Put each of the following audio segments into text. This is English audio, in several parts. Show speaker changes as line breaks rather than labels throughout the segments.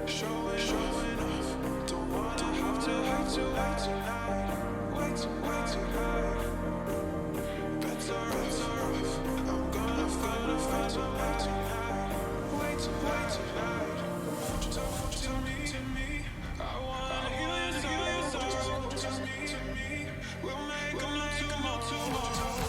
Showing off, don't wanna have to wait tonight. Wait tonight. Better off, I'm gonna find a way tonight. Wait tonight. Won't you talk to me? I wanna hear your soul. To me, we'll make tomorrow.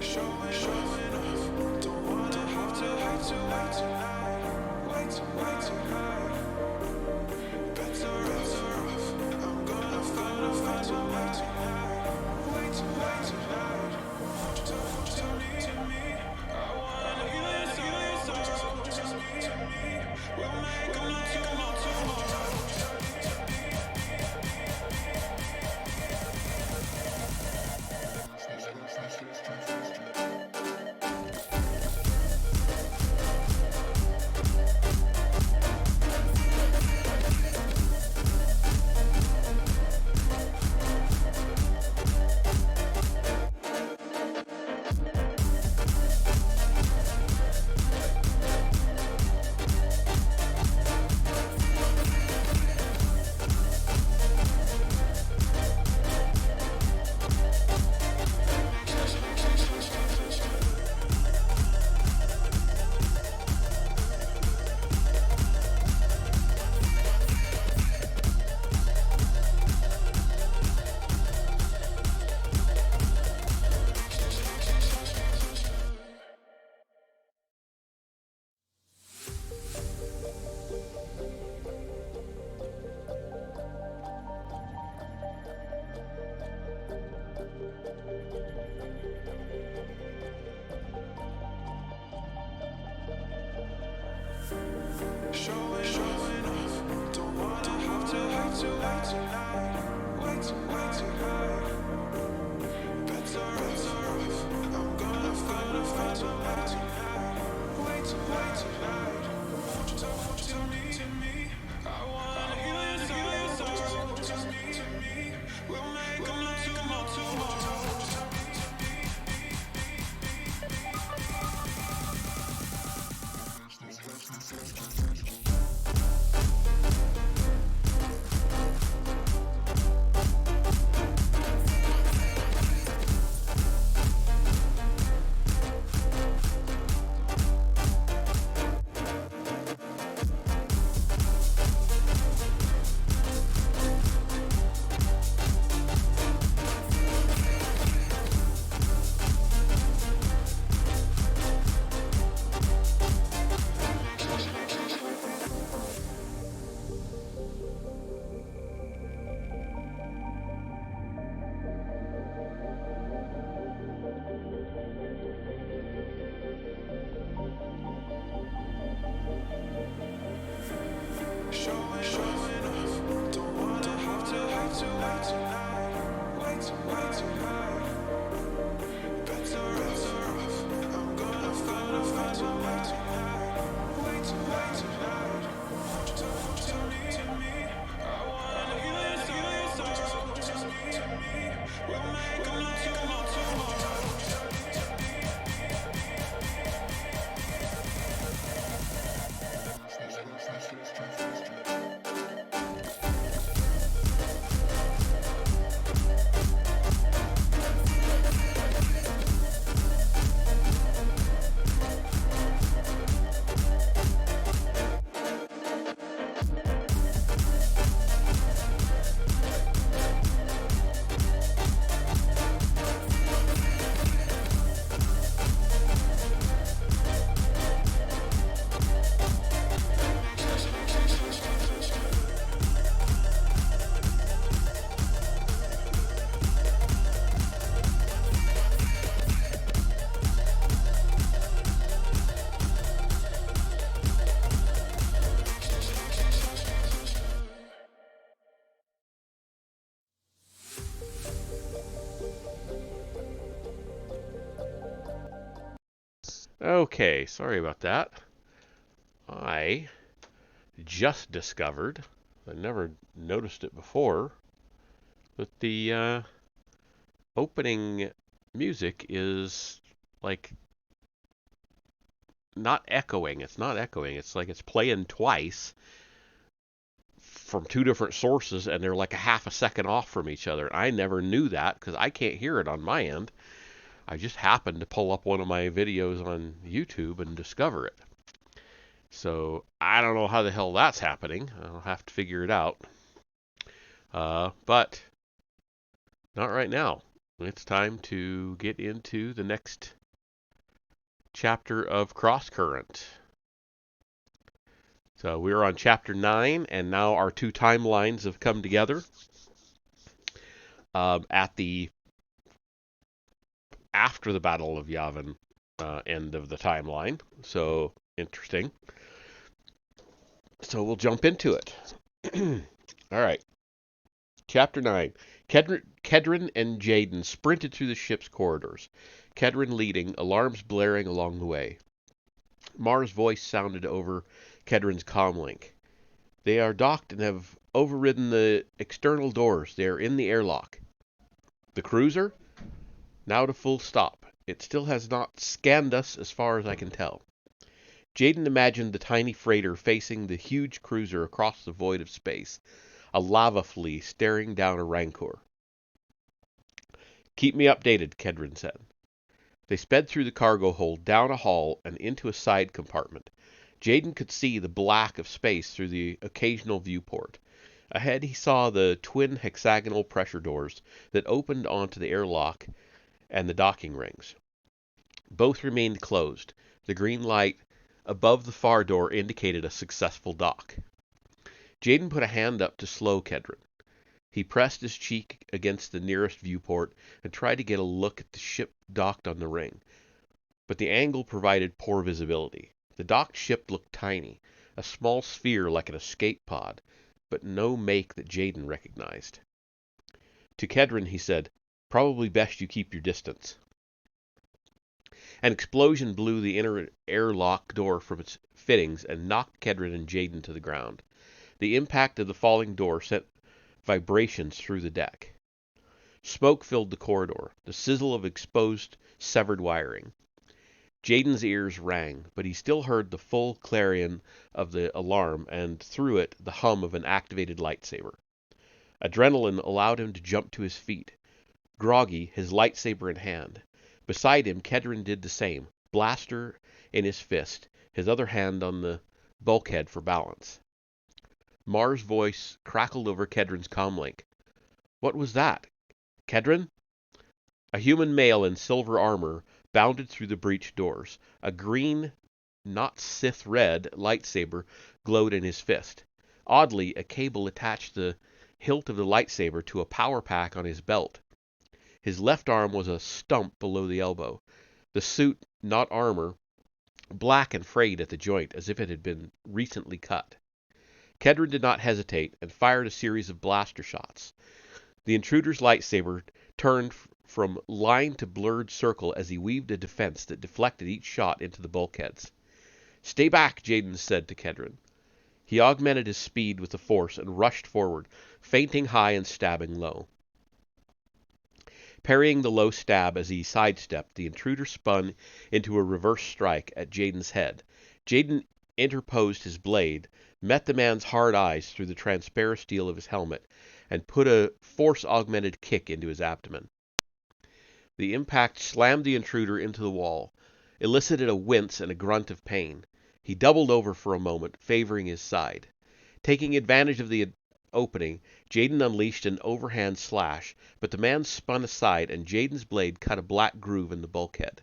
Showing off, don't wanna have to wait tonight. Wait tonight. Better off, I'm gonna find a way tonight. Wait tonight. Won't you talk to me? I wanna hear your soul. To me, we'll make tomorrow. Showing off, don't wanna have to wait tonight. Wait tonight. Better off, I'm gonna find a way tonight. Wait tonight. Won't you talk to me? I wanna hear your soul. To me, we'll make tomorrow.
Okay, sorry about that. I just discovered, I never noticed it before, that the opening music is like not echoing. It's not echoing. It's like it's playing twice from two different sources and they're like a half a second off from each other. I never knew that because I can't hear it on my end. I just happened to pull up one of my videos on YouTube and discover it. So I don't know how the hell that's happening. I'll have to figure it out. But not right now. It's time to get into the next chapter of Crosscurrent. So we're on chapter 9, and now our two timelines have come together at the after the Battle of Yavin end of the timeline. So interesting. So we'll jump into it. All right. Chapter 9. Kedron and Jaden sprinted through the ship's corridors, Kedron leading, alarms blaring along the way. Mar's voice sounded over Kedron's comlink. They are docked and have overridden the external doors. They are in the airlock. The cruiser? Now to full stop. It still has not scanned us as far as I can tell. Jaden imagined the tiny freighter facing the huge cruiser across the void of space, a lava flea staring down a rancor. Keep me updated, Kedron said. They sped through the cargo hold, down a hall, and into a side compartment. Jaden could see the black of space through the occasional viewport. Ahead he saw the twin hexagonal pressure doors that opened onto the airlock and the docking rings. Both remained closed. The green light above the far door indicated a successful dock. Jaden put a hand up to slow Kedron. He pressed his cheek against the nearest viewport and tried to get a look at the ship docked on the ring, but the angle provided poor visibility. The docked ship looked tiny, a small sphere like an escape pod, but no make that Jaden recognized. To Kedron he said, "Probably best you keep your distance." An explosion blew the inner airlock door from its fittings and knocked Kedron and Jaden to the ground. The impact of the falling door sent vibrations through the deck. Smoke filled the corridor, the sizzle of exposed, severed wiring. Jaden's ears rang, but he still heard the full clarion of the alarm and, through it, the hum of an activated lightsaber. Adrenaline allowed him to jump to his feet, groggy, his lightsaber in hand. Beside him, Kedron did the same, blaster in his fist, his other hand on the bulkhead for balance. Mar's voice crackled over Kedron's comlink. "What was that? Kedron?" A human male in silver armor bounded through the breached doors. A green, not Sith red, lightsaber glowed in his fist. Oddly, a cable attached the hilt of the lightsaber to a power pack on his belt. His left arm was a stump below the elbow. The suit, not armor, black and frayed at the joint as if it had been recently cut. Kedron did not hesitate and fired a series of blaster shots. The intruder's lightsaber turned from line to blurred circle as he weaved a defense that deflected each shot into the bulkheads. "Stay back," Jaden said to Kedron. He augmented his speed with the Force and rushed forward, feinting high and stabbing low. Parrying the low stab as he sidestepped, the intruder spun into a reverse strike at Jaden's head. Jaden interposed his blade, met the man's hard eyes through the transparent steel of his helmet, and put a force-augmented kick into his abdomen. The impact slammed the intruder into the wall, elicited a wince and a grunt of pain. He doubled over for a moment, favoring his side. Taking advantage of the opening, Jaden unleashed an overhand slash, but the man spun aside and Jaden's blade cut a black groove in the bulkhead.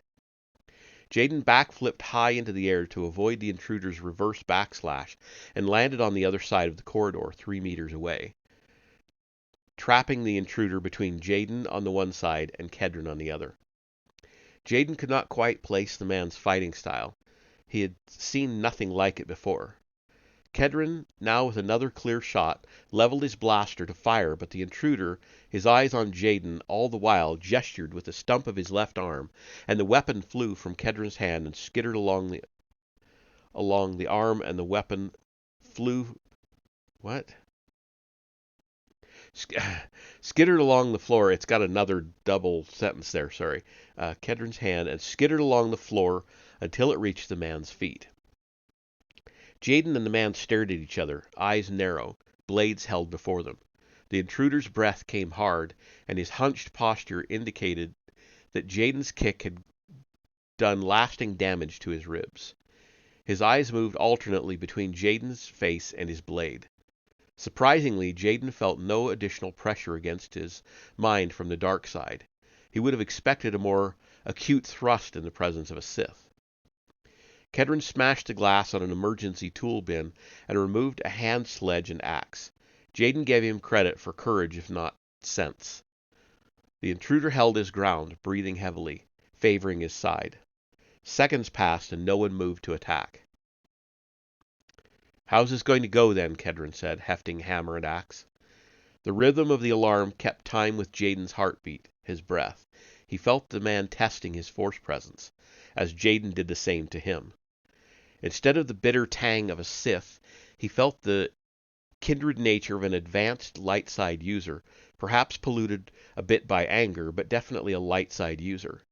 Jaden backflipped high into the air to avoid the intruder's reverse backslash and landed on the other side of the corridor 3 meters away, trapping the intruder between Jaden on the one side and Kedron on the other. Jaden could not quite place the man's fighting style. He had seen nothing like it before. Kedron, now with another clear shot, leveled his blaster to fire, but the intruder, his eyes on Jaden all the while, gestured with the stump of his left arm, and the weapon flew from Kedron's hand and skittered along the arm, and the weapon flew... What? Skittered along the floor. It's got another double sentence there, sorry. Kedron's hand, and skittered along the floor until it reached the man's feet. Jaden and the man stared at each other, eyes narrow, blades held before them. The intruder's breath came hard, and his hunched posture indicated that Jaden's kick had done lasting damage to his ribs. His eyes moved alternately between Jaden's face and his blade. Surprisingly, Jaden felt no additional pressure against his mind from the dark side. He would have expected a more acute thrust in the presence of a Sith. Kedron smashed the glass on an emergency tool bin and removed a hand sledge and axe. Jaden gave him credit for courage, if not sense. The intruder held his ground, breathing heavily, favoring his side. Seconds passed and no one moved to attack. "How's this going to go, then?" Kedron said, hefting hammer and axe. The rhythm of the alarm kept time with Jaden's heartbeat, his breath. He felt the man testing his force presence, as Jaden did the same to him. Instead of the bitter tang of a Sith, he felt the kindred nature of an advanced light side user, perhaps polluted a bit by anger, but definitely a light side user.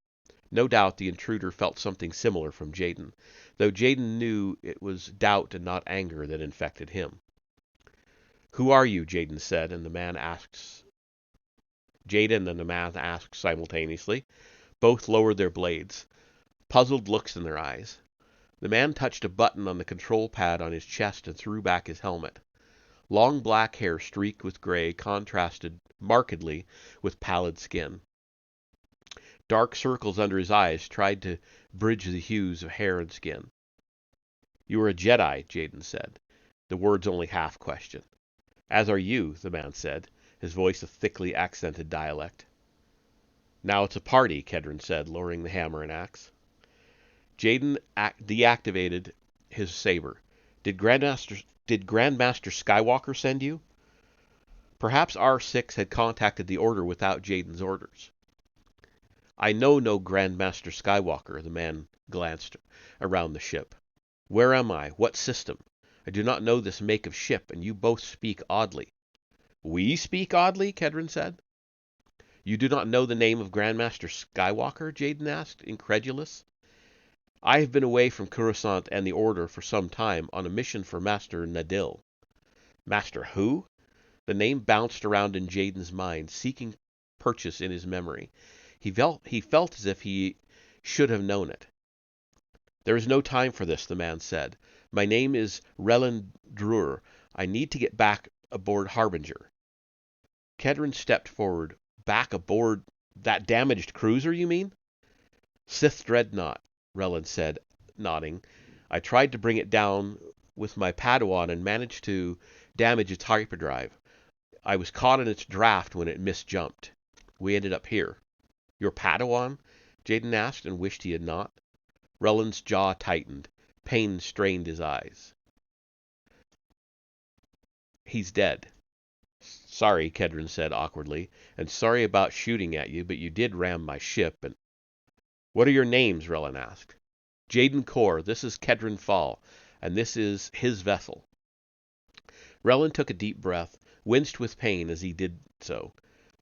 No doubt the intruder felt something similar from Jaden, though Jaden knew it was doubt and not anger that infected him. "Who are you?" Jaden said, and the man asked. Jaden and the man asked simultaneously. Both lowered their blades, puzzled looks in their eyes. The man touched a button on the control pad on his chest and threw back his helmet. Long black hair streaked with gray contrasted markedly with pallid skin. Dark circles under his eyes tried to bridge the hues of hair and skin. "You are a Jedi," Jaden said, the words only half question. "As are you," the man said, his voice a thickly accented dialect. "Now it's a party," Kedron said, lowering the hammer and axe. Jaden deactivated his saber. Did Grandmaster Skywalker send you?" Perhaps R6 had contacted the Order without Jaden's orders. "I know no Grandmaster Skywalker," the man glanced around the ship. "Where am I? What system? I do not know this make of ship, and you both speak oddly." "We speak oddly?" Kedron said. "You do not know the name of Grandmaster Skywalker?" Jaden asked, incredulous. "I have been away from Coruscant and the Order for some time on a mission for Master Nadil." "Master who?" The name bounced around in Jaden's mind, seeking purchase in his memory. He felt as if he should have known it. "There is no time for this," the man said. "My name is Relin Drur. I need to get back aboard Harbinger." Kedron stepped forward. "Back aboard that damaged cruiser, you mean?" "Sith Dreadnought," Relin said, nodding. "I tried to bring it down with my Padawan and managed to damage its hyperdrive. I was caught in its draft when it misjumped. We ended up here." "Your Padawan?" Jaden asked, and wished he had not. Relin's jaw tightened. Pain strained his eyes. "He's dead." "Sorry," Kedron said awkwardly, "and sorry about shooting at you, but you did ram my ship, and—" "What are your names?" Relin asked. "Jaden Kor, this is Kedron Fall, and this is his vessel." Relin took a deep breath, winced with pain as he did so.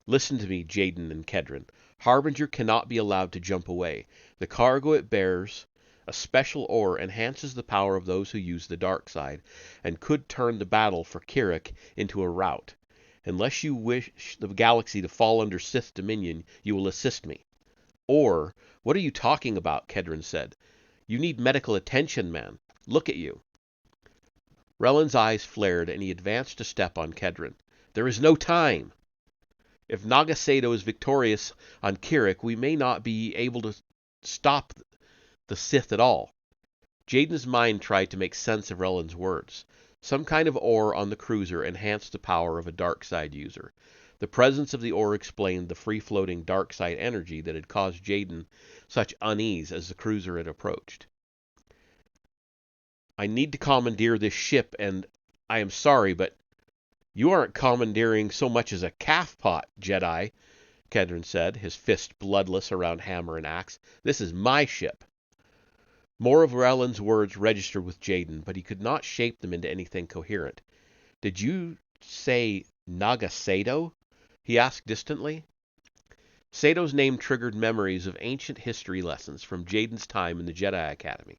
"Listen to me, Jaden and Kedron. Harbinger cannot be allowed to jump away. The cargo it bears, a special ore, enhances the power of those who use the dark side, and could turn the battle for Kirak into a rout. Unless you wish the galaxy to fall under Sith dominion, you will assist me." "Or, what are you talking about?" Kedron said. "You need medical attention, man. Look at you." Relin's eyes flared, and he advanced a step on Kedron. "There is no time. If Naga Sato is victorious on Kirak, we may not be able to stop the Sith at all." Jaden's mind tried to make sense of Relin's words. Some kind of ore on the cruiser enhanced the power of a dark side user. The presence of the ore explained the free-floating dark side energy that had caused Jaden such unease as the cruiser had approached. I need to commandeer this ship, and I am sorry, but you aren't commandeering so much as a calf pot, Jedi, Kedron said, his fist bloodless around hammer and axe. This is my ship. More of Rellen's words registered with Jaden, but he could not shape them into anything coherent. Did you say Naga Sato? He asked distantly. Sato's name triggered memories of ancient history lessons from Jaden's time in the Jedi Academy.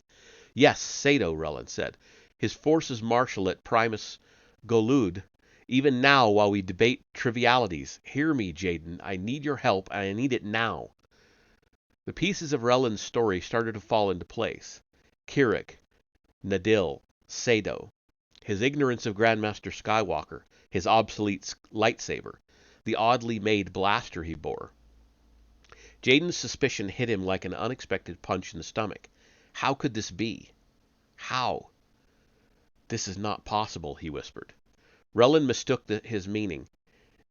Yes, Sato, Rellen said. His forces marshal at Primus Golud. Even now, while we debate trivialities, hear me, Jaden. I need your help, and I need it now. The pieces of Rellen's story started to fall into place. Kirik, Nadil, Sato, his ignorance of Grandmaster Skywalker, his obsolete lightsaber, the oddly made blaster he bore. Jaden's suspicion hit him like an unexpected punch in the stomach. How could this be? How? This is not possible, he whispered. Rellen mistook his meaning.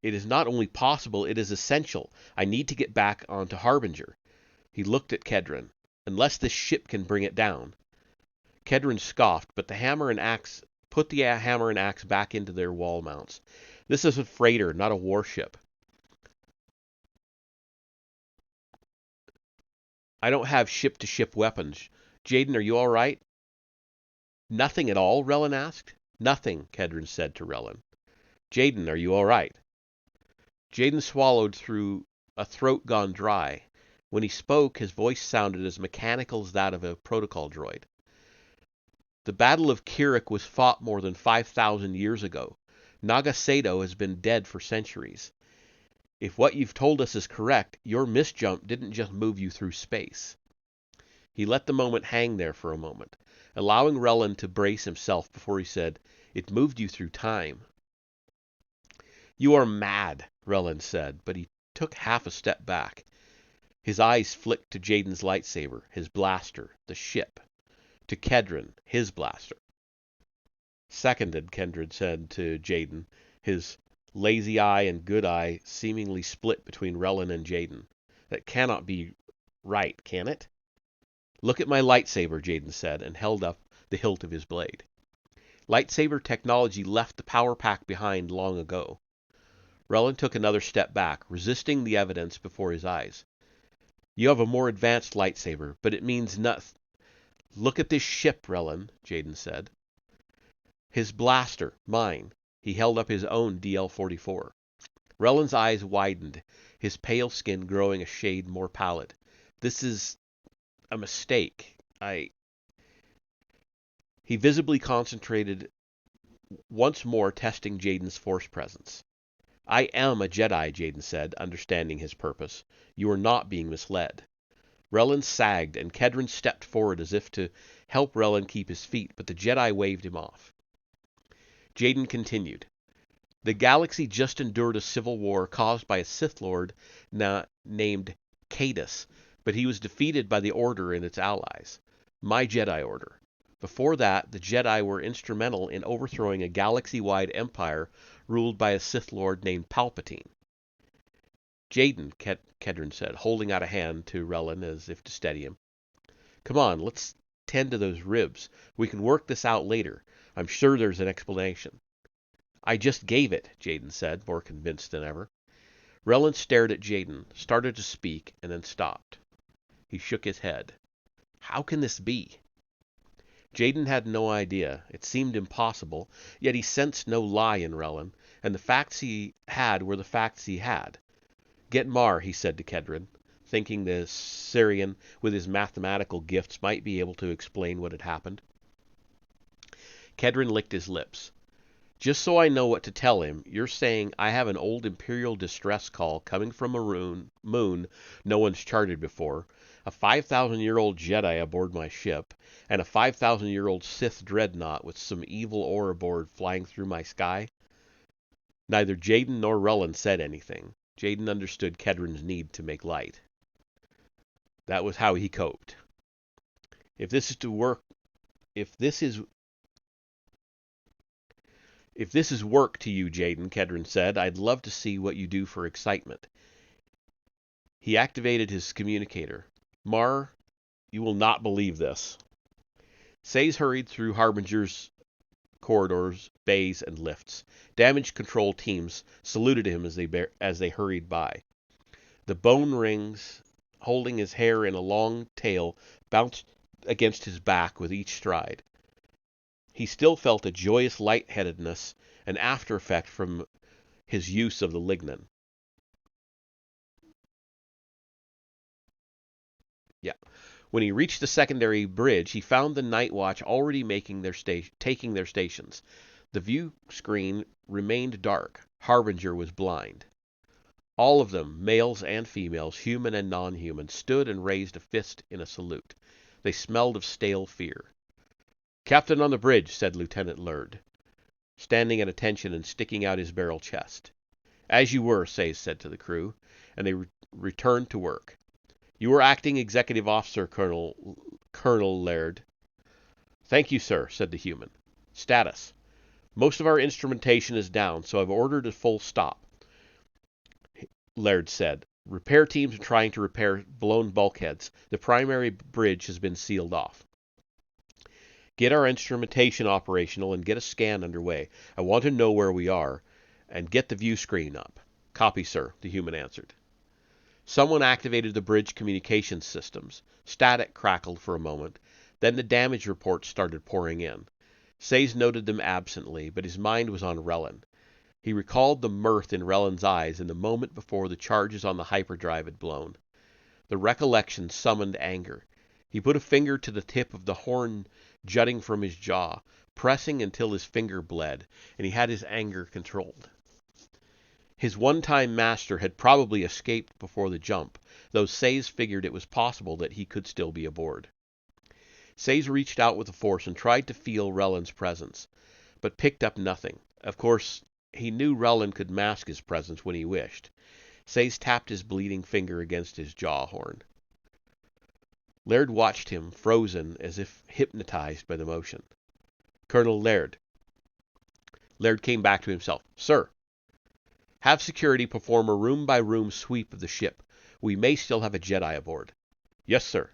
It is not only possible, it is essential. I need to get back onto Harbinger. He looked at Kedron. Unless this ship can bring it down. Kedron scoffed, but the hammer and axe put the hammer and axe back into their wall mounts. This is a freighter, not a warship. I don't have ship-to-ship weapons. Jaden, are you all right? Nothing at all, Rellen asked. Nothing, Kedron said to Rellen. Jaden, are you all right? Jaden swallowed through a throat gone dry. When he spoke, his voice sounded as mechanical as that of a protocol droid. The Battle of Kirik was fought more than 5,000 years ago. Naga Sato has been dead for centuries. If what you've told us is correct, your misjump didn't just move you through space. He let the moment hang there for a moment, allowing Rellen to brace himself before he said, It moved you through time. You are mad, Rellen said, but he took half a step back. His eyes flicked to Jaden's lightsaber, his blaster, the ship. To Kedron, his blaster. Seconded, Kendred said to Jaden, his lazy eye and good eye seemingly split between Rellen and Jaden. That cannot be right, can it? Look at my lightsaber, Jaden said, and held up the hilt of his blade. Lightsaber technology left the power pack behind long ago. Rellen took another step back, resisting the evidence before his eyes. You have a more advanced lightsaber, but it means nothing. Look at this ship, Rellen, Jaden said. His blaster, mine. He held up his own DL-44. Rellen's eyes widened, his pale skin growing a shade more pallid. This is a mistake. He visibly concentrated, once more testing Jaden's force presence. I am a Jedi, Jaden said, understanding his purpose. You are not being misled. Rellen sagged, and Kedron stepped forward as if to help Rellen keep his feet, but the Jedi waved him off. Jaden continued. The galaxy just endured a civil war caused by a Sith Lord named Cadus, but he was defeated by the Order and its allies. My Jedi Order. Before that, the Jedi were instrumental in overthrowing a galaxy-wide empire ruled by a Sith Lord named Palpatine. Jaden, Kedron said, holding out a hand to Rellen as if to steady him. Come on, let's tend to those ribs. We can work this out later. I'm sure there's an explanation. I just gave it, Jaden said, more convinced than ever. Rellen stared at Jaden, started to speak, and then stopped. He shook his head. How can this be? Jaden had no idea. It seemed impossible, yet he sensed no lie in Rellen, and the facts he had were the facts he had. Get Mar, he said to Kedron, thinking the Syrian, with his mathematical gifts, might be able to explain what had happened. Kedron licked his lips. Just so I know what to tell him, you're saying I have an old Imperial distress call coming from a moon no one's charted before, a 5,000-year-old Jedi aboard my ship, and a 5,000-year-old Sith dreadnought with some evil ore aboard flying through my sky? Neither Jaden nor Rellen said anything. Jaden understood Kedron's need to make light. That was how he coped. If this is work to you, Jaden, Kedron said, I'd love to see what you do for excitement. He activated his communicator. Mar, you will not believe this. Sayes hurried through Harbinger's corridors, bays, and lifts. Damage control teams saluted him as they hurried by. The bone rings, holding his hair in a long tail, bounced against his back with each stride. He still felt a joyous lightheadedness, an after effect from his use of the lignin. Yeah. When he reached the secondary bridge, he found the night watch already taking their stations. The view screen remained dark. Harbinger was blind. All of them, males and females, human and non-human, stood and raised a fist in a salute. They smelled of stale fear. "Captain on the bridge," said Lieutenant Laird, standing at attention and sticking out his barrel chest. "As you were," Sayes said to the crew, and they returned to work. "You were acting executive officer, Colonel Laird." "Thank you, sir," said the human. "Status. Most of our instrumentation is down, so I've ordered a full stop," Laird said. "Repair teams are trying to repair blown bulkheads. The primary bridge has been sealed off. Get our instrumentation operational and get a scan underway. I want to know where we are, and get the view screen up." "Copy, sir," the human answered. Someone activated the bridge communications systems. Static crackled for a moment. Then the damage reports started pouring in. Sayes noted them absently, but his mind was on Relin. He recalled the mirth in Relin's eyes in the moment before the charges on the hyperdrive had blown. The recollection summoned anger. He put a finger to the tip of the horn jutting from his jaw, pressing until his finger bled, and he had his anger controlled. His one-time master had probably escaped before the jump, though Sayes figured it was possible that he could still be aboard. Sayes reached out with the force and tried to feel Relin's presence, but picked up nothing. Of course, he knew Relin could mask his presence when he wished. Sayes tapped his bleeding finger against his jaw horn. Laird watched him, frozen, as if hypnotized by the motion. "Colonel Laird." Laird came back to himself. "Sir." "Have security perform a room-by-room sweep of the ship. We may still have a Jedi aboard." "Yes, sir."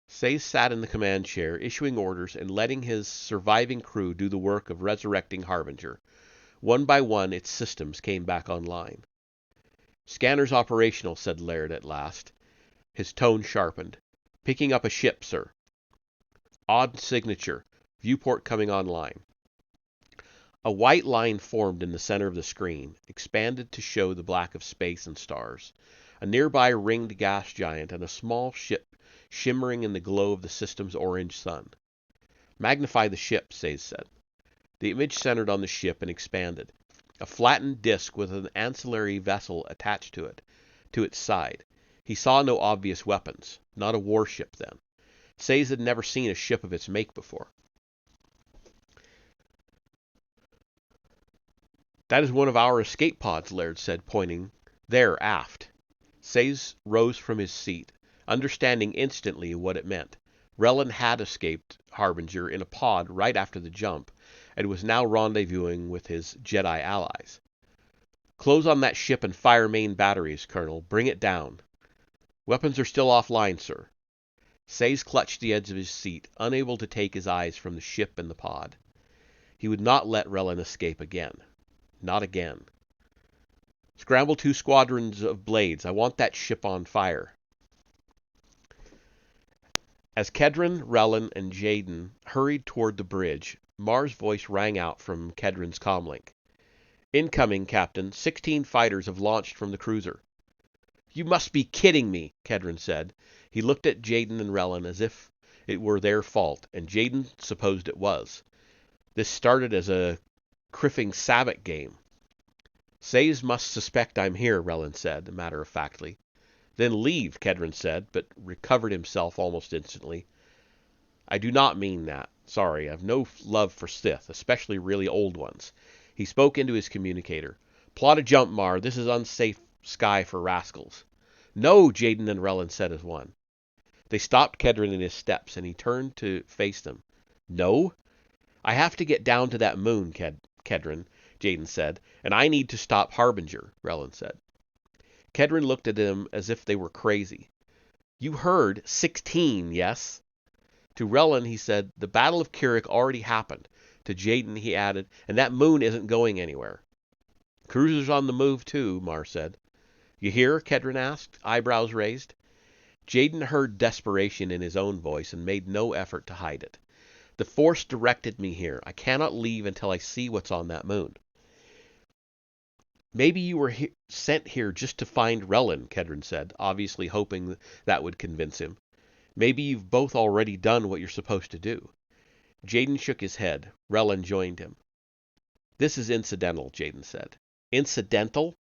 Sayes sat in the command chair, issuing orders and letting his surviving crew do the work of resurrecting Harbinger. One by one, its systems came back online. "Scanners operational," said Laird at last. His tone sharpened. "Picking up a ship, sir." "Odd signature. Viewport coming online." A white line formed in the center of the screen, expanded to show the black of space and stars, a nearby ringed gas giant, and a small ship shimmering in the glow of the system's orange sun. "Magnify the ship," Sayes said. The image centered on the ship and expanded. A flattened disk with an ancillary vessel attached to its side. He saw no obvious weapons. Not a warship, then. Sayes had never seen a ship of its make before. "That is one of our escape pods," Laird said, pointing. "There, aft." Sayes rose from his seat, understanding instantly what it meant. Relin had escaped Harbinger in a pod right after the jump, and was now rendezvousing with his Jedi allies. "Close on that ship and fire main batteries, Colonel. Bring it down." "Weapons are still offline, sir." Sayes clutched the edge of his seat, unable to take his eyes from the ship and the pod. He would not let Relin escape again. Not again. "Scramble 2 squadrons of blades. I want that ship on fire." As Kedron, Relin, and Jaden hurried toward the bridge, Mar's voice rang out from Kedron's comlink. "Incoming, Captain. 16 fighters have launched from the cruiser." "You must be kidding me," Kedron said. He looked at Jaden and Relin as if it were their fault, and Jaden supposed it was. This started as a criffing Sabbath game. "Sayes must suspect I'm here," Relin said, matter-of-factly. "Then leave," Kedron said, but recovered himself almost instantly. "I do not mean that. Sorry, I've no love for Sith, especially really old ones." He spoke into his communicator. "Plot a jump, Mar. This is unsafe sky for rascals." "No," Jaden and Relin said as one. They stopped Kedron in his steps, and he turned to face them. "No? I have to get down to that moon, Kedron," Jaden said, "and I need to stop Harbinger," Relin said. Kedron looked at them as if they were crazy. "You heard 16, yes?" To Relin, he said, the Battle of Kirik already happened. To Jaden, he added, and that moon isn't going anywhere. Cruisers on the move, too, Mar said. You hear? Kedron asked, eyebrows raised. Jaden heard desperation in his own voice and made no effort to hide it. The Force directed me here. I cannot leave until I see what's on that moon. Maybe you were sent here just to find Relin, Kedron said, obviously hoping that would convince him. Maybe you've both already done what you're supposed to do. Jaden shook his head. Relin joined him. This is incidental, Jaden said. Incidental?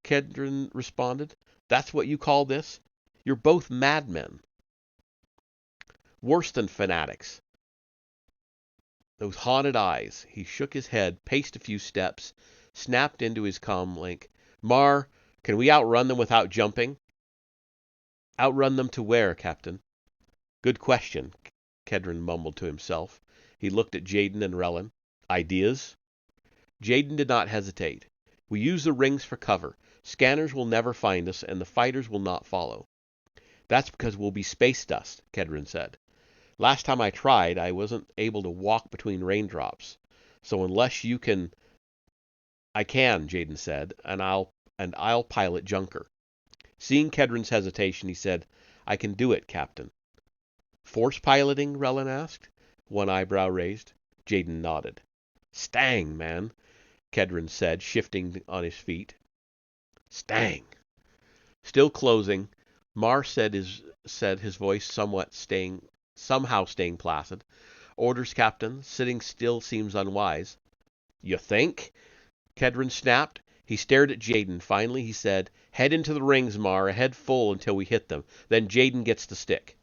Kedron responded. That's what you call this? You're both madmen. Worse than fanatics. Those haunted eyes. He shook his head, paced a few steps, snapped into his comm link. Mar, can we outrun them without jumping? Outrun them to where, Captain? Good question, Kedron mumbled to himself. He looked at Jaden and Relin. Ideas? Jaden did not hesitate. We use the rings for cover. Scanners will never find us, and the fighters will not follow. That's because we'll be space dust, Kedron said. Last time I tried, I wasn't able to walk between raindrops. So unless you can... I can, Jaden said, and I'll pilot Junker. Seeing Kedron's hesitation, he said, I can do it, Captain. Force piloting? Relin asked, one eyebrow raised. Jaden nodded. Stang, man, Kedron said, shifting on his feet. Stang. Still closing, Mar said his voice somehow staying placid. Orders, Captain. Sitting still seems unwise. You think? Kedron snapped. He stared at Jaden. Finally, he said, head into the rings, Mar, a head full until we hit them. Then Jaden gets the stick.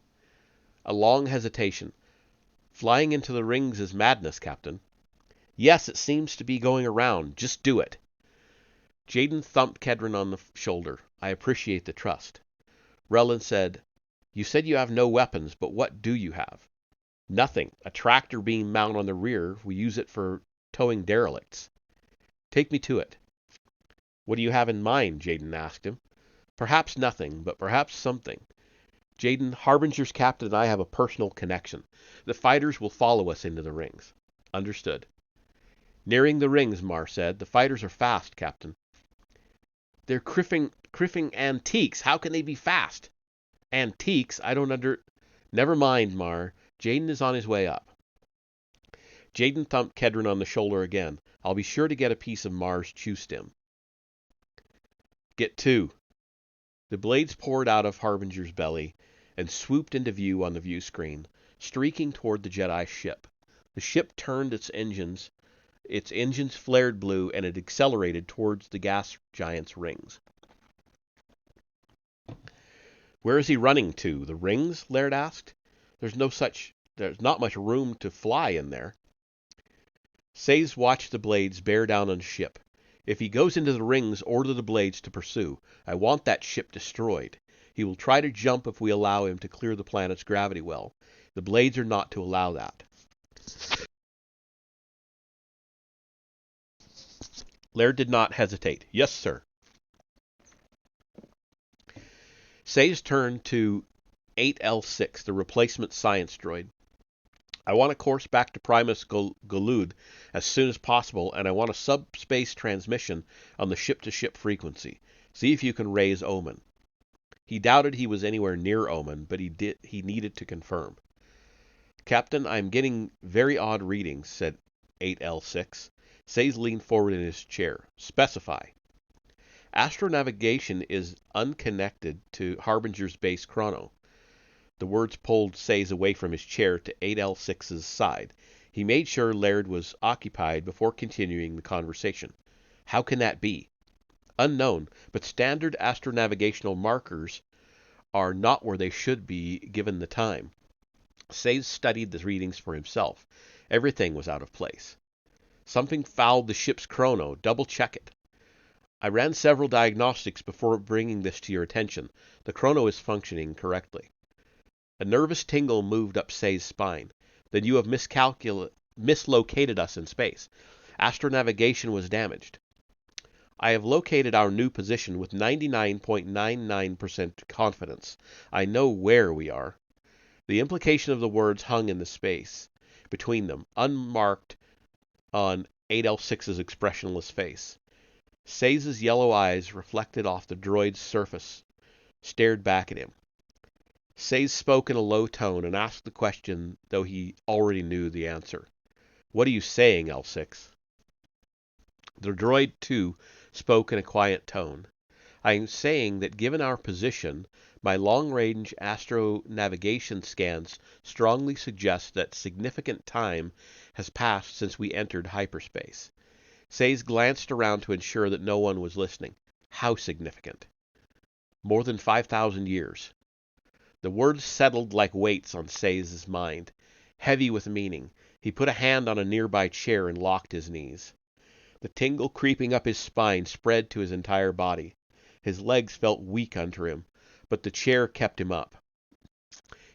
A long hesitation. Flying into the rings is madness, Captain. Yes, it seems to be going around. Just do it. Jaden thumped Kedron on the shoulder. I appreciate the trust. Relin said, You said you have no weapons, but what do you have? Nothing. A tractor beam mount on the rear. We use it for towing derelicts. Take me to it. What do you have in mind? Jaden asked him. Perhaps nothing, but perhaps something. Jaden, Harbinger's captain and I have a personal connection. The fighters will follow us into the rings. Understood. Nearing the rings, Mar said. The fighters are fast, Captain. They're criffing antiques. How can they be fast? Antiques? Never mind, Mar. Jaden is on his way up. Jaden thumped Kedron on the shoulder again. I'll be sure to get a piece of Mar's chew stem. Get two. The blades poured out of Harbinger's belly and swooped into view on the view screen, streaking toward the Jedi ship. The ship turned its engines flared blue, and it accelerated towards the gas giant's rings. Where is he running to? The rings? Laird asked. There's not much room to fly in there. Sayes watched the blades bear down on the ship. If he goes into the rings, order the blades to pursue. I want that ship destroyed. He will try to jump if we allow him to clear the planet's gravity well. The blades are not to allow that. Laird did not hesitate. Yes, sir. Sayes turned to 8L6, the replacement science droid. I want a course back to Primus Golud as soon as possible, and I want a subspace transmission on the ship-to-ship frequency. See if you can raise Omen. He doubted he was anywhere near Omen, but he needed to confirm. Captain, I am getting very odd readings, said 8L6. Sayes leaned forward in his chair. Specify. Astronavigation is unconnected to Harbinger's base chrono. The words pulled Sayes away from his chair to 8L6's side. He made sure Laird was occupied before continuing the conversation. How can that be? Unknown, but standard astronavigational markers are not where they should be given the time. Sayes studied the readings for himself. Everything was out of place. Something fouled the ship's chrono. Double-check it. I ran several diagnostics before bringing this to your attention. The chrono is functioning correctly. A nervous tingle moved up Sayes' spine. Then you have mislocated us in space. Astronavigation was damaged. I have located our new position with 99.99% confidence. I know where we are. The implication of the words hung in the space between them, unmarked on 8L6's expressionless face. Say's yellow eyes, reflected off the droid's surface, stared back at him. Say spoke in a low tone and asked the question, though he already knew the answer. "What are you saying, L6?" The droid, too, spoke in a quiet tone. "I am saying that given our position, my long-range astro-navigation scans strongly suggest that significant time has passed since we entered hyperspace." Sayes glanced around to ensure that no one was listening. "How significant?" "More than 5,000 years." The words settled like weights on Sayes' mind, heavy with meaning. He put a hand on a nearby chair and locked his knees. The tingle creeping up his spine spread to his entire body. His legs felt weak under him, but the chair kept him up.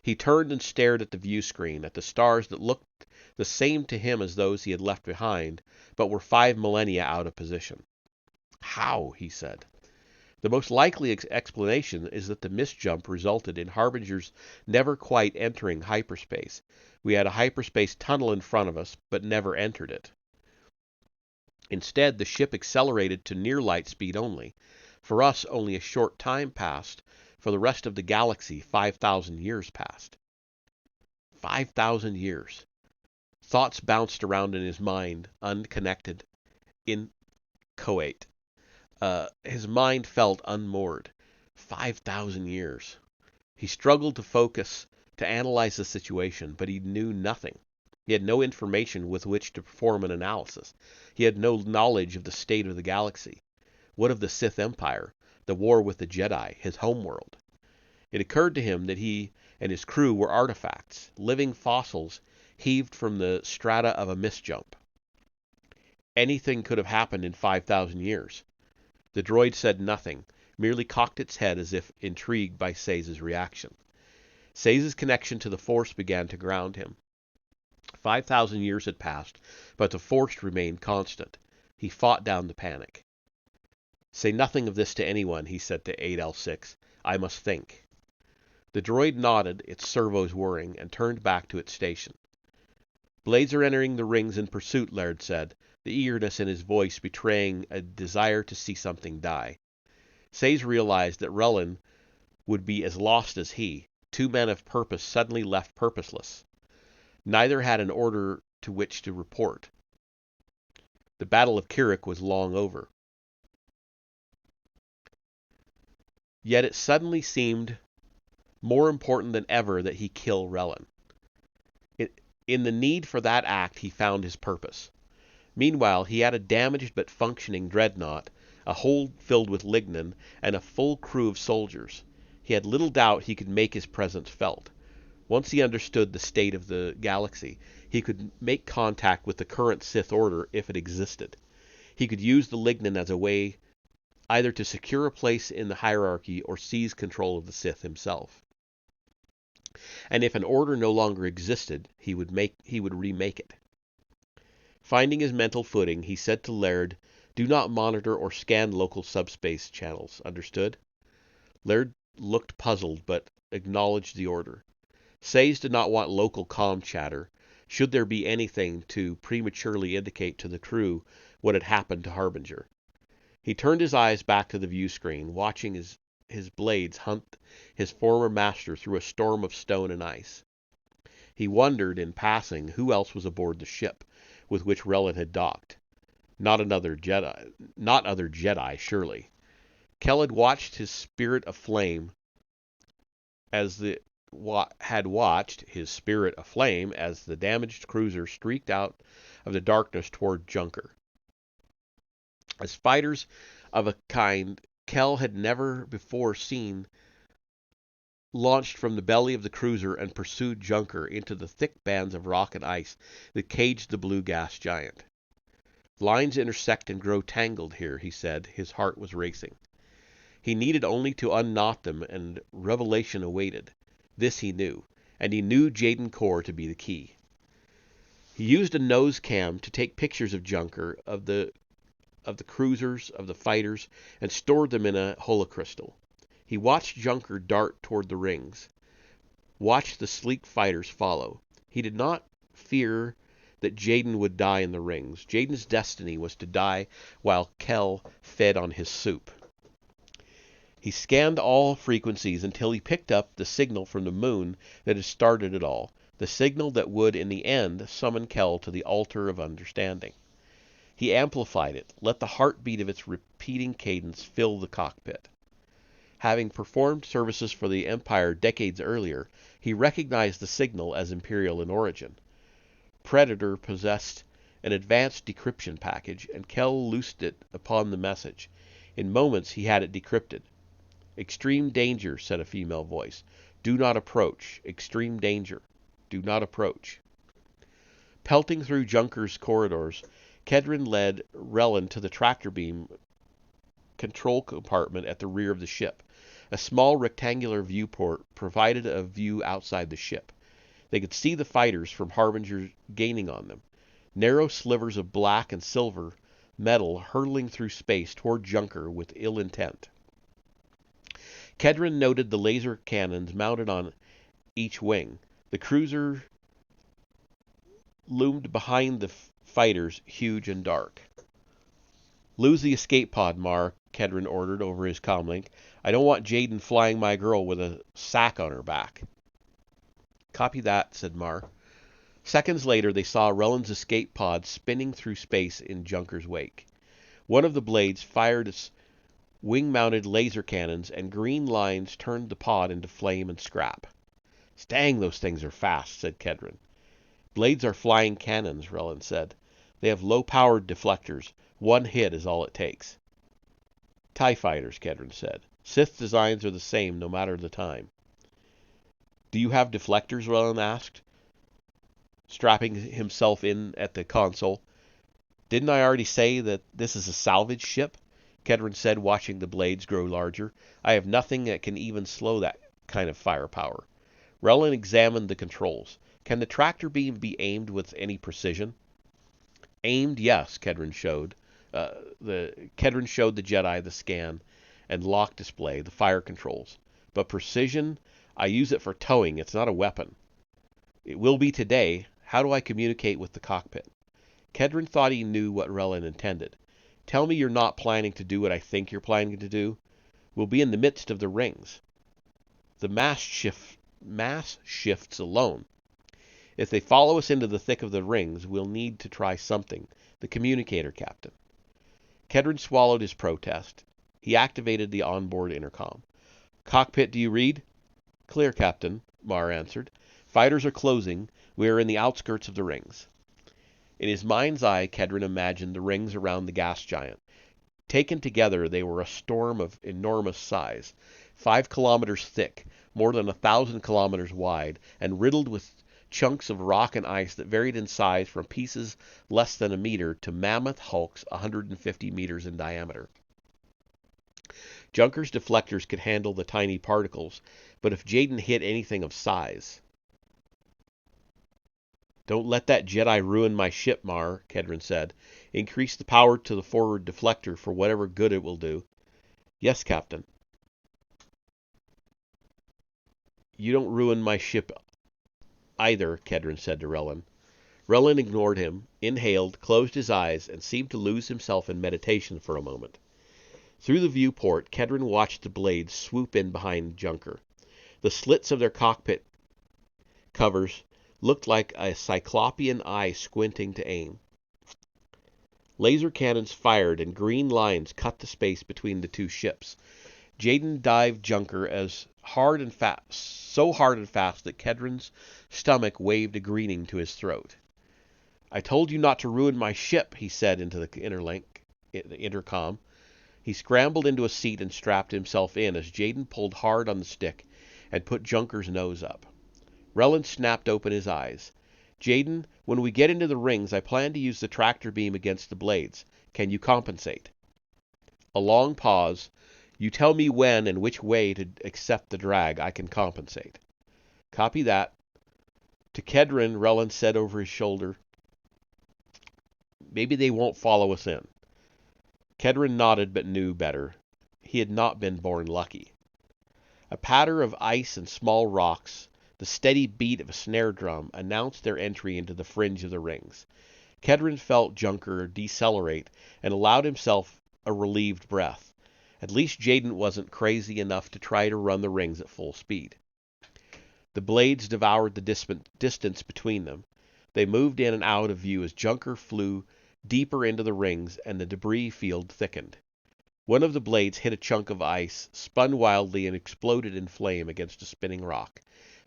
He turned and stared at the view screen, at the stars that looked the same to him as those he had left behind, but were 5 millennia out of position. "How?" he said. "The most likely explanation is that the misjump resulted in Harbinger's never quite entering hyperspace. We had a hyperspace tunnel in front of us, but never entered it. Instead, the ship accelerated to near light speed only. For us, only a short time passed. For the rest of the galaxy, 5,000 years passed." 5,000 years. Thoughts bounced around in his mind, unconnected, inchoate. His mind felt unmoored. 5,000 years. He struggled to focus, to analyze the situation, but he knew nothing. He had no information with which to perform an analysis. He had no knowledge of the state of the galaxy. What of the Sith Empire, the war with the Jedi, his homeworld? It occurred to him that he and his crew were artifacts, living fossils heaved from the strata of a misjump. Anything could have happened in 5,000 years. The droid said nothing, merely cocked its head as if intrigued by Say's reaction. Say's connection to the Force began to ground him. 5,000 years had passed, but the Force remained constant. He fought down the panic. "Say nothing of this to anyone," he said to 8L6. "I must think." The droid nodded, its servos whirring, and turned back to its station. "Blades are entering the rings in pursuit," Laird said, the eagerness in his voice betraying a desire to see something die. Sayes realized that Relin would be as lost as he. Two men of purpose suddenly left purposeless. Neither had an order to which to report. The Battle of Kirik was long over. Yet it suddenly seemed more important than ever that he kill Relin. In the need for that act he found his purpose. Meanwhile, he had a damaged but functioning dreadnought, a hold filled with lignin, and a full crew of soldiers. He had little doubt he could make his presence felt. Once he understood the state of the galaxy, he could make contact with the current Sith Order if it existed. He could use the lignin as a way either to secure a place in the hierarchy or seize control of the Sith himself. And if an order no longer existed, he would remake it. Finding his mental footing, he said to Laird, "Do not monitor or scan local subspace channels. Understood?" Laird looked puzzled, but acknowledged the order. Sayes did not want local comm chatter, should there be anything to prematurely indicate to the crew what had happened to Harbinger. He turned his eyes back to the view screen, watching his blades hunt his former master through a storm of stone and ice. He wondered, in passing, who else was aboard the ship with which Relin had docked. Not other Jedi, surely. Kell had watched his spirit aflame as the damaged cruiser streaked out of the darkness toward Junker. As fighters of a kind Kell had never before seen launched from the belly of the cruiser and pursued Junker into the thick bands of rock and ice that caged the blue gas giant. "Lines intersect and grow tangled here," he said. His heart was racing. He needed only to unknot them, and revelation awaited. This he knew, and he knew Jaden Core to be the key. He used a nose cam to take pictures of Junker, of the cruisers, of the fighters, and stored them in a holocrystal. He watched Junker dart toward the rings. watched the sleek fighters follow. He did not fear that Jaden would die in the rings. Jaden's destiny was to die while Kel fed on his soup. He scanned all frequencies until he picked up the signal from the moon that had started it all, the signal that would, in the end, summon Kel to the altar of understanding. He amplified it, let the heartbeat of its repeating cadence fill the cockpit. Having performed services for the Empire decades earlier, he recognized the signal as Imperial in origin. Predator possessed an advanced decryption package, and Kel loosed it upon the message. In moments he had it decrypted. "Extreme danger," said a female voice. "Do not approach. Extreme danger. Do not approach." Pelting through Junker's corridors, Kedron led Relin to the tractor beam control compartment at the rear of the ship. A small rectangular viewport provided a view outside the ship. They could see the fighters from Harbinger gaining on them. Narrow slivers of black and silver metal hurtling through space toward Junker with ill intent. Kedron noted the laser cannons mounted on each wing. The cruiser loomed behind the fighters, huge and dark. "Lose the escape pod, Mar," Kedron ordered over his comlink. "I don't want Jaden flying my girl with a sack on her back." "Copy that," said Mar. Seconds later, they saw Rellen's escape pod spinning through space in Junker's wake. One of the blades fired its wing-mounted laser cannons, and green lines turned the pod into flame and scrap. "Dang, those things are fast," said Kedron. "Blades are flying cannons," Rellen said. "They have low-powered deflectors. One hit is all it takes." "TIE fighters," Kedron said. "Sith designs are the same no matter the time." "Do you have deflectors?" Rellen asked, strapping himself in at the console. "Didn't I already say that this is a salvage ship?" Kedron said, watching the blades grow larger. "I have nothing that can even slow that kind of firepower." Rellen examined the controls. "Can the tractor beam be aimed with any precision?" "Aimed, yes," Kedron showed. Kedron showed the Jedi the scan and lock display, the fire controls. "But precision? I use it for towing. It's not a weapon." "It will be today. How do I communicate with the cockpit?" Kedron thought he knew what Rellen intended. "Tell me you're not planning to do what I think you're planning to do. We'll be in the midst of the rings. The mass shifts alone. If they follow us into the thick of the rings, we'll need to try something. The communicator, Captain." Kedron swallowed his protest. He activated the onboard intercom. "Cockpit, do you read?" "Clear, Captain," Mar answered. "Fighters are closing. We are in the outskirts of the rings." In his mind's eye, Kedron imagined the rings around the gas giant. Taken together, they were a storm of enormous size, 5 kilometers thick, more than 1,000 kilometers wide, and riddled with chunks of rock and ice that varied in size from pieces less than a meter to mammoth hulks 150 meters in diameter. Junker's deflectors could handle the tiny particles, but if Jaden hit anything of size... "Don't let that Jedi ruin my ship, Mar," Kedron said. "Increase the power to the forward deflector for whatever good it will do." "Yes, Captain." "You don't ruin my ship either," Kedron said to Rellen. Rellen ignored him, inhaled, closed his eyes, and seemed to lose himself in meditation for a moment. Through the viewport, Kedron watched the blades swoop in behind Junker. The slits of their cockpit covers looked like a cyclopean eye squinting to aim. Laser cannons fired, and green lines cut the space between the two ships. Jaden dived Junker so hard and fast that Kedron's stomach waved a greeting to his throat. "I told you not to ruin my ship," he said into the intercom. He scrambled into a seat and strapped himself in as Jaden pulled hard on the stick and put Junker's nose up. Rellen snapped open his eyes. "Jaden, when we get into the rings, I plan to use the tractor beam against the blades. Can you compensate?" A long pause. "You tell me when and which way to accept the drag. I can compensate." "Copy that." To Kedron, Rellen said over his shoulder, "Maybe they won't follow us in." Kedron nodded but knew better. He had not been born lucky. A patter of ice and small rocks The steady beat of a snare drum announced their entry into the fringe of the rings. Kedron felt Junker decelerate and allowed himself a relieved breath. At least Jaden wasn't crazy enough to try to run the rings at full speed. The blades devoured the distance between them. They moved in and out of view as Junker flew deeper into the rings and the debris field thickened. One of the blades hit a chunk of ice, spun wildly, and exploded in flame against a spinning rock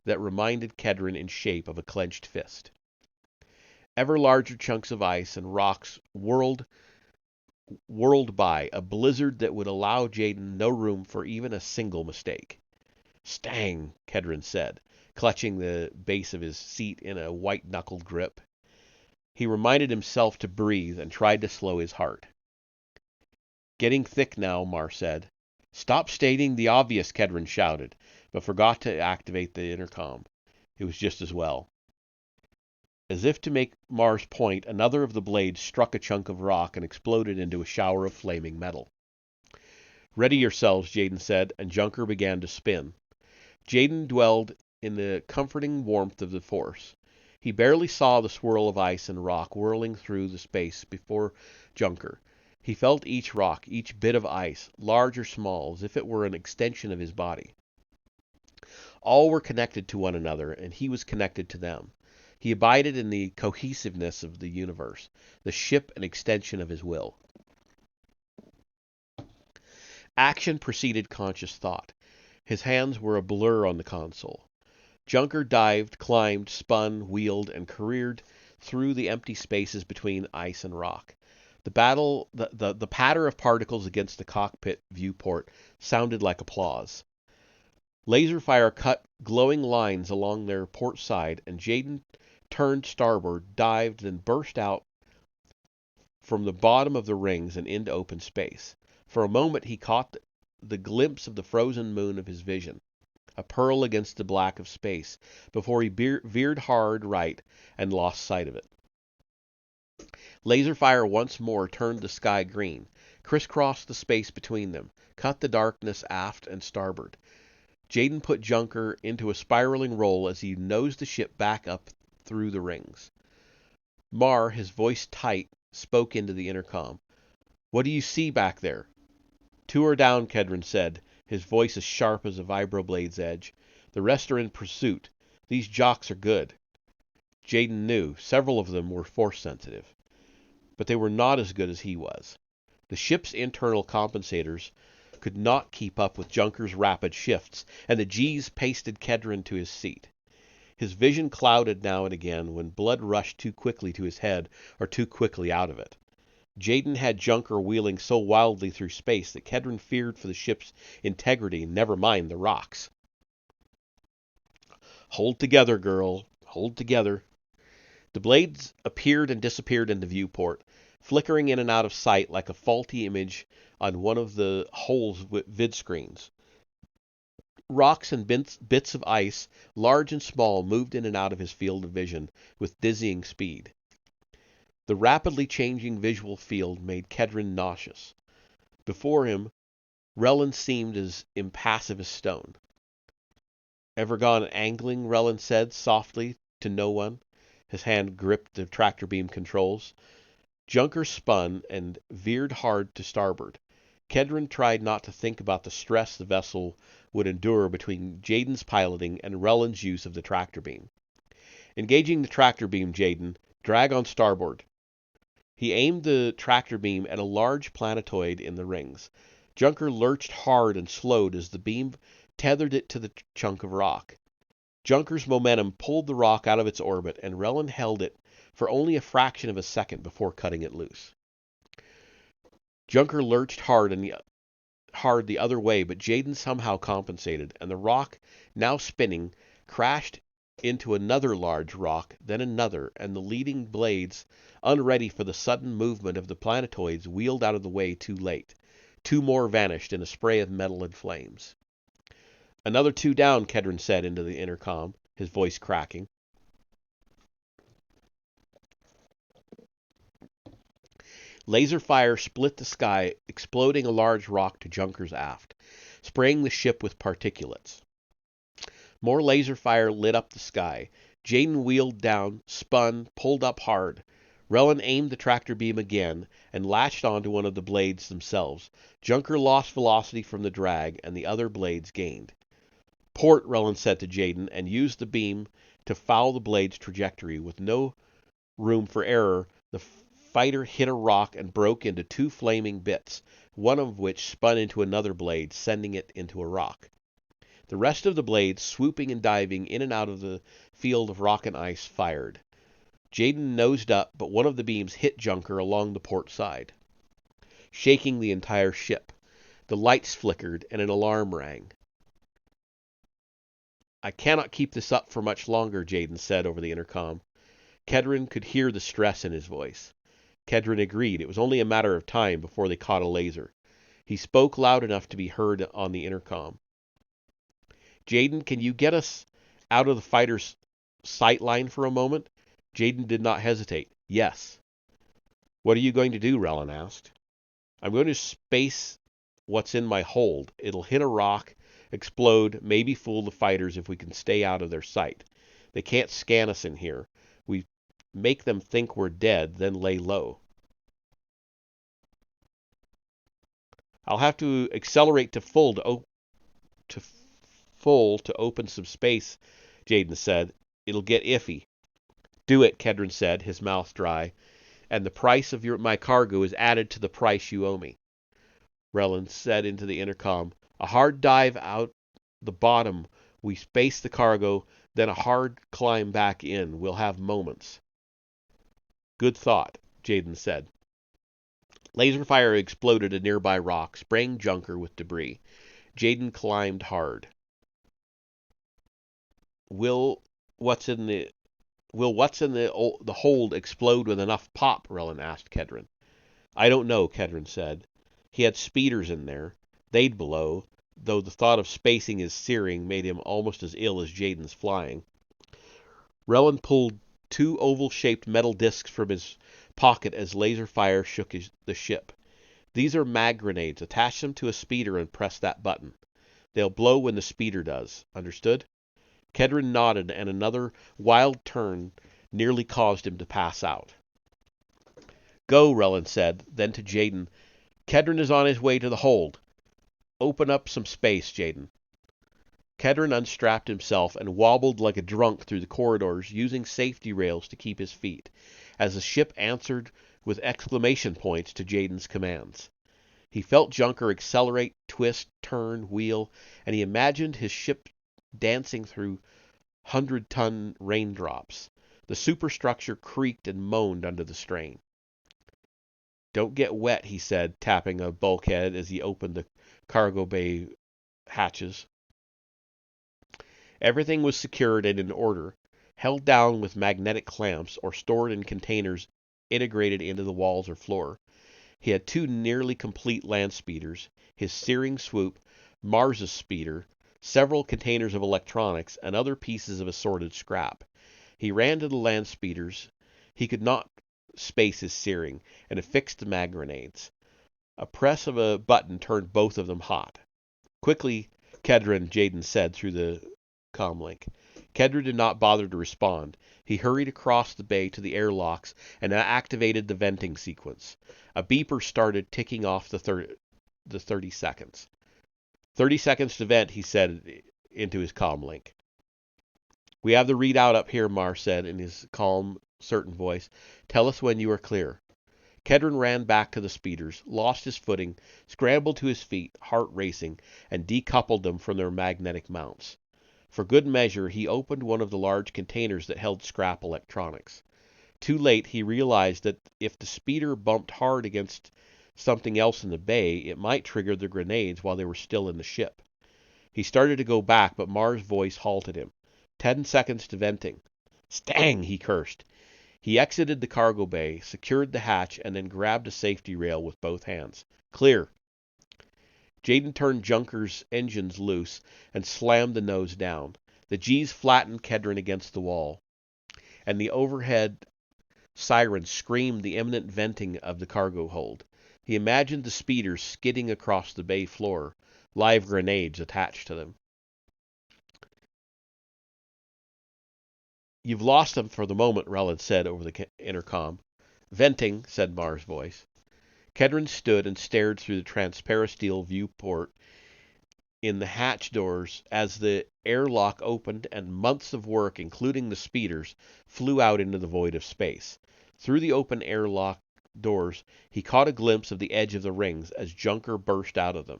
that reminded Kedron in shape of a clenched fist. Ever larger chunks of ice and rocks whirled by, a blizzard that would allow Jaden no room for even a single mistake. "Stang," Kedron said, clutching the base of his seat in a white-knuckled grip. He reminded himself to breathe and tried to slow his heart. "Getting thick now," Mar said. "Stop stating the obvious," Kedron shouted, but forgot to activate the intercom. It was just as well. As if to make Mar's point, another of the blades struck a chunk of rock and exploded into a shower of flaming metal. "Ready yourselves," Jaden said, and Junker began to spin. Jaden dwelled in the comforting warmth of the force. He barely saw the swirl of ice and rock whirling through the space before Junker. He felt each rock, each bit of ice, large or small, as if it were an extension of his body. All were connected to one another, and he was connected to them. He abided in the cohesiveness of the universe, the ship an extension of his will. Action preceded conscious thought. His hands were a blur on the console. Junker dived, climbed, spun, wheeled, and careered through the empty spaces between ice and rock. The patter of particles against the cockpit viewport sounded like applause. Laser fire cut glowing lines along their port side, and Jaden turned starboard, dived, then burst out from the bottom of the rings and into open space. For a moment he caught the glimpse of the frozen moon of his vision, a pearl against the black of space, before he veered hard right and lost sight of it. Laser fire once more turned the sky green, crisscrossed the space between them, cut the darkness aft and starboard. Jaden put Junker into a spiraling roll as he nosed the ship back up through the rings. Mar, his voice tight, spoke into the intercom. "What do you see back there?" "Two are down," Kedron said, his voice as sharp as a vibroblade's edge. "The rest are in pursuit. These jocks are good." Jaden knew. Several of them were force-sensitive. But they were not as good as he was. The ship's internal compensators could not keep up with Junker's rapid shifts, and the G's pasted Kedron to his seat. His vision clouded now and again when blood rushed too quickly to his head or too quickly out of it. Jaden had Junker wheeling so wildly through space that Kedron feared for the ship's integrity, never mind the rocks. "Hold together, girl. Hold together." The blades appeared and disappeared in the viewport, flickering in and out of sight like a faulty image on one of the hole's vid screens. Rocks and bits of ice, large and small, moved in and out of his field of vision with dizzying speed. The rapidly changing visual field made Kedron nauseous. Before him, Relin seemed as impassive as stone. "Ever gone angling?" Relin said softly to no one. His hand gripped the tractor beam controls. Junker spun and veered hard to starboard. Kedron tried not to think about the stress the vessel would endure between Jaden's piloting and Relin's use of the tractor beam. "Engaging the tractor beam, Jaden. Drag on starboard." He aimed the tractor beam at a large planetoid in the rings. Junker lurched hard and slowed as the beam tethered it to the chunk of rock. Junker's momentum pulled the rock out of its orbit, and Relin held it for only a fraction of a second before cutting it loose. Junker lurched hard the other way, but Jaden somehow compensated, and the rock, now spinning, crashed into another large rock, then another, and the leading blades, unready for the sudden movement of the planetoids, wheeled out of the way too late. Two more vanished in a spray of metal and flames. "Another two down," Kedron said into the intercom, his voice cracking. Laser fire split the sky, exploding a large rock to Junker's aft, spraying the ship with particulates. More laser fire lit up the sky. Jaden wheeled down, spun, pulled up hard. Relin aimed the tractor beam again and latched onto one of the blades themselves. Junker lost velocity from the drag, and the other blades gained. Port, Relin said to Jaden, and used the beam to foul the blade's trajectory. With no room for error, the fighter hit a rock and broke into two flaming bits, one of which spun into another blade, sending it into a rock. The rest of the blades, swooping and diving in and out of the field of rock and ice, fired. Jaden nosed up, but one of the beams hit Junker along the port side, shaking the entire ship. The lights flickered, and an alarm rang. "I cannot keep this up for much longer," Jaden said over the intercom. Kedron could hear the stress in his voice. Kedron agreed. It was only a matter of time before they caught a laser. He spoke loud enough to be heard on the intercom. "Jaden, can you get us out of the fighter's sight line for a moment?" Jaden did not hesitate. "Yes." "What are you going to do?" Relin asked. "I'm going to space what's in my hold. It'll hit a rock, explode, maybe fool the fighters if we can stay out of their sight. They can't scan us in here. We make them think we're dead, then lay low." "I'll have to accelerate to full to open some space," Jaden said. "It'll get iffy." "Do it," Kedron said, his mouth dry. "And the price of my cargo is added to the price you owe me." Relin said into the intercom. "A hard dive out the bottom. We space the cargo, then a hard climb back in. We'll have moments." "Good thought," Jaden said. Laser fire exploded a nearby rock, spraying Junker with debris. Jaden climbed hard. Will what's in the hold explode with enough pop?" Relin asked Kedron. "I don't know," Kedron said. "He had speeders in there. They'd blow, though the thought of spacing his searing made him almost as ill as Jaden's flying." Relin pulled two oval-shaped metal discs from his pocket as laser fire shook the ship. "These are mag grenades. Attach them to a speeder and press that button. They'll blow when the speeder does. Understood?" Kedron nodded, and another wild turn nearly caused him to pass out. "Go," Relin said. Then to Jaden, "Kedron is on his way to the hold. Open up some space, Jaden." Kedron unstrapped himself and wobbled like a drunk through the corridors, using safety rails to keep his feet, as the ship answered with exclamation points to Jaden's commands. He felt Junker accelerate, twist, turn, wheel, and he imagined his ship dancing through 100-ton raindrops. The superstructure creaked and moaned under the strain. "Don't get wet," he said, tapping a bulkhead as he opened the cargo bay hatches. Everything was secured and in order, held down with magnetic clamps or stored in containers integrated into the walls or floor. He had two nearly complete land speeders, his searing swoop, Mars's speeder, several containers of electronics, and other pieces of assorted scrap. He ran to the land speeders. He could not space his searing, and affixed the mag grenades. A press of a button turned both of them hot. "Quickly, Kedron," Jaden said through the comlink. Kedron did not bother to respond. He hurried across the bay to the airlocks and activated the venting sequence. A beeper started ticking off the 30 seconds. 30 seconds to vent, he said into his comlink. "We have the readout up here," Mar said in his calm, certain voice. "Tell us when you are clear." Kedron ran back to the speeders, lost his footing, scrambled to his feet, heart racing, and decoupled them from their magnetic mounts. For good measure, he opened one of the large containers that held scrap electronics. Too late, he realized that if the speeder bumped hard against something else in the bay, it might trigger the grenades while they were still in the ship. He started to go back, but Mar's voice halted him. 10 seconds to venting. "Stang!" he cursed. He exited the cargo bay, secured the hatch, and then grabbed a safety rail with both hands. "Clear." Jaden turned Junker's engines loose and slammed the nose down. The G's flattened Kedron against the wall, and the overhead siren screamed the imminent venting of the cargo hold. He imagined the speeders skidding across the bay floor, live grenades attached to them. You've lost them for the moment, Relland said over the intercom. Venting, said Marr's voice. Kedron stood and stared through the transparisteel viewport in the hatch doors as the airlock opened and months of work, including the speeders, flew out into the void of space. Through the open airlock doors, he caught a glimpse of the edge of the rings as Junker burst out of them.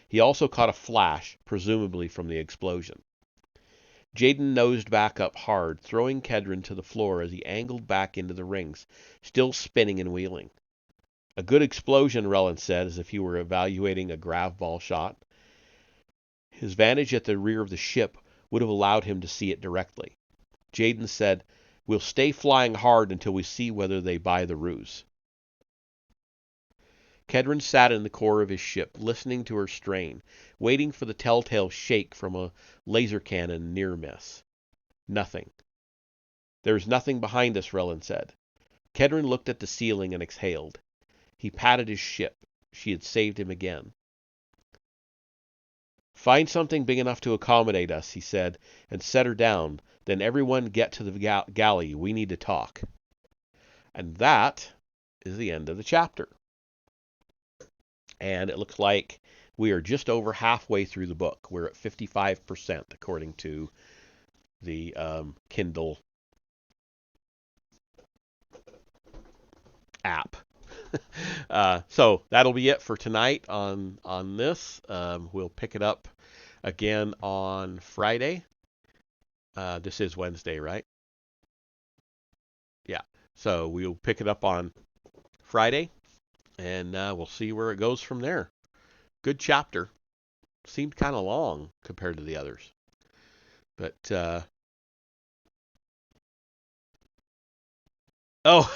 He also caught a flash, presumably from the explosion. Jaden nosed back up hard, throwing Kedron to the floor as he angled back into the rings, still spinning and wheeling. A good explosion, Relland said, as if he were evaluating a grav ball shot. His vantage at the rear of the ship would have allowed him to see it directly. Jaden said, "We'll stay flying hard until we see whether they buy the ruse." Kedron sat in the core of his ship, listening to her strain, waiting for the telltale shake from a laser cannon near miss. Nothing. "There is nothing behind us," Relland said. Kedron looked at the ceiling and exhaled. He patted his ship. She had saved him again. "Find something big enough to accommodate us," he said, "and set her down. Then everyone get to the galley. We need to talk." And that is the end of the chapter. And it looks like we are just over halfway through the book. We're at 55%, according to the Kindle app. So that'll be it for tonight on this. We'll pick it up again on Friday. This is Wednesday, right? Yeah. So we'll pick it up on Friday, and we'll see where it goes from there. Good chapter. Seemed kind of long compared to the others. But, oh,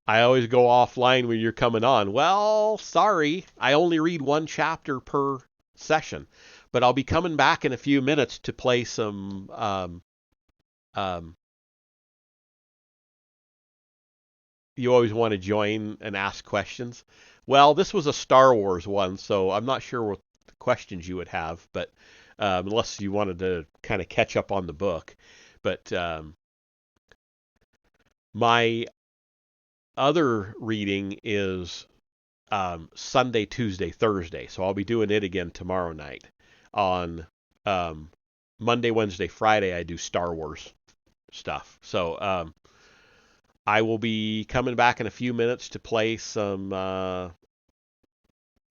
I always go offline when you're coming on. Well, sorry, I only read one chapter per session. But I'll be coming back in a few minutes to play some you always want to join and ask questions. Well, this was a Star Wars one, so I'm not sure what questions you would have, but unless you wanted to kind of catch up on the book. But my other reading is Sunday, Tuesday, Thursday, so I'll be doing it again tomorrow night. On Monday, Wednesday, Friday, I do Star Wars stuff. So I will be coming back in a few minutes to play some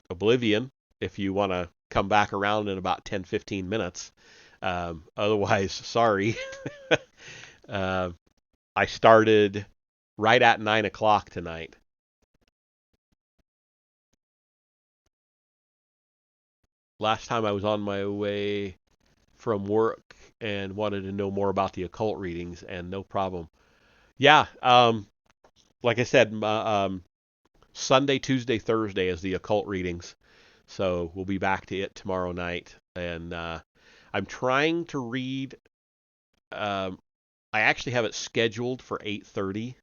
Oblivion, if you want to come back around in about 10-15 minutes. Otherwise, sorry. I started right at 9 o'clock tonight. Last time I was on my way from work and wanted to know more about the occult readings, and no problem. Yeah, like I said, Sunday, Tuesday, Thursday is the occult readings. So we'll be back to it tomorrow night. And I'm trying to read. I actually have it scheduled for 8:30,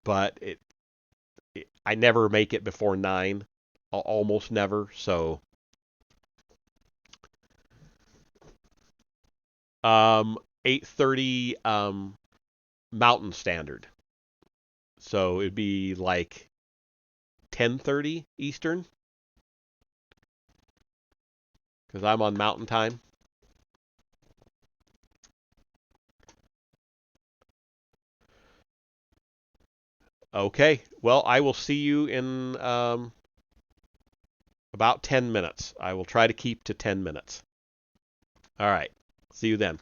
but I never make it before 9, almost never. So 8:30 Mountain Standard. So it'd be like 10:30 Eastern, because I'm on Mountain Time. Okay, well, I will see you in about 10 minutes. I will try to keep to 10 minutes. All right, see you then.